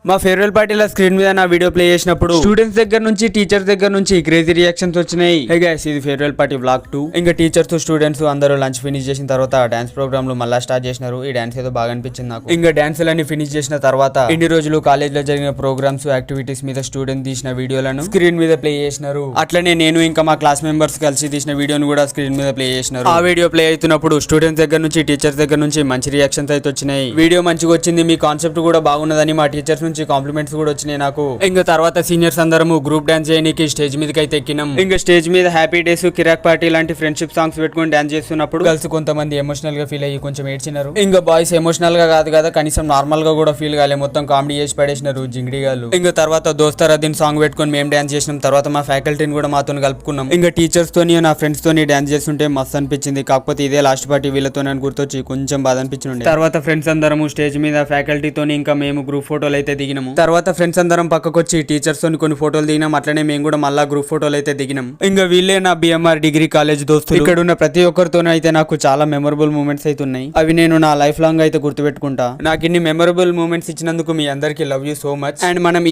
మా ఫేర్వెల్ పార్టీలో స్క్రీన్ మీద నా వీడియో ప్లే చేసినప్పుడు స్టూడెంట్స్ దగ్గర నుంచి టీచర్స్ దగ్గర నుంచి క్రేజీ రియాక్షన్స్ వచ్చినాయి. హే గైస్, ఇది ఫేర్వెల్ పార్టీ వ్లాగ్ 2. ఇంకా టీచర్స్ స్టూడెంట్స్ అందరూ లంచ్ ఫినిష్ చేసిన తర్వాత డాన్స్ ప్రోగ్రామ్ లు మళ్ళీ స్టార్ట్ చేసినారు. ఈ డాన్స్ ఏదో బాగా అనిపించింది నాకు. ఇంకా డాన్స్ లన్నీ ఫినిష్ చేసిన తర్వాత ఇన్ని రోజులు కాలేజ్ లో జరిగిన ప్రోగ్రామ్స్ యాక్టివిటీస్ మీద స్టూడెంట్ తీసిన వీడియోలను స్క్రీన్ మీద ప్లే చేసినారు. అట్లనే నేను ఇంకా మా క్లాస్ మెంబర్స్ కలిసి తీసిన వీడియోను కూడా స్క్రీన్ మీద ప్లే చేసినారు. ఆ వీడియో ప్లే అవుతున్నప్పుడు స్టూడెంట్స్ దగ్గర నుంచి టీచర్స్ దగ్గర నుంచి మంచి రియాక్షన్స్ అయితే వచ్చినాయి. వీడియో మంచిగా వచ్చింది, మీ కాన్సెప్ట్ కూడా బాగున్నదని మా టీచర్స్ నుంచి కాంప్లిమెంట్స్ కూడా వచ్చినాయి నాకు. ఇంకా తర్వాత సీనియర్స్ అందరము గ్రూప్ డాన్స్ చేయడానికి స్టేజ్ మీదకి అయితే ఎక్కినాం. ఇంకా స్టేజ్ మీద హ్యాపీ డేస్, కిరాక్ పార్టీ లాంటి ఫ్రెండ్షిప్ సాంగ్స్ పెట్టుకుని డాన్స్ చేస్తున్నప్పుడు గర్ల్స్ కొంతమంది ఎమోషనల్ గా ఫీల్ అయ్యి కొంచెం ఏడ్చినారు. ఇంకా బాయ్స్ ఎమోషనల్ గా కాదు కదా, కనీసం నార్మల్ గా కూడా ఫీల్ కాలే, మొత్తం కామెడీ చేసి పడేసినారు జింగిడిగాళ్ళు. ఇంకా తర్వాత దోస్తారా దీని సాంగ్ పెట్టుకుని మేము డాన్స్ చేసినాం. తర్వాత మా ఫ్యాకల్టీని కూడా మాతో కలుపుకున్నాం. ఇంకా టీచర్స్ తోని నా ఫ్రెండ్స్ తోని డాన్స్ చేస్తుంటే మస్తు అనిపించింది. కాకపోతే ఇదే లాస్ట్ పార్టీ వీళ్ళతో గుర్తొచ్చి కొంచెం బాధ అనిపించింది. తర్వాత ఫ్రెండ్స్ అందరము స్టేజ్ మీద ఫ్యాకల్టీతోని ఇంకా మేము గ్రూప్ ఫోటోలు అయితే దిగినాము. తర్వాత ఫ్రెండ్స్ అందరం పక్కకు వచ్చి టీచర్స్ తోని కొన్ని ఫోటోలు దిగినాం. అట్లనే మేము కూడా మళ్ళా గ్రూప్ ఫోటోలు అయితే దిగినాం. ఇంకా వీళ్ళే నా బిఎంఆర్ డిగ్రీ కాలేజ్ దోస్తులు. ఇక్కడ ఉన్న ప్రతి ఒక్కరితోనూ అయితే నాకు చాలా మెమరబుల్ మూమెంట్స్ అయితే ఉన్నాయి. అవి నేను నా లైఫ్ లాంగ్ అయితే గుర్తుపెట్టుకుంటా. నాకు ఇన్ని మెమరబుల్ మూమెంట్స్ ఇచ్చినందుకు మీ అందరికీ love you so much. And మనం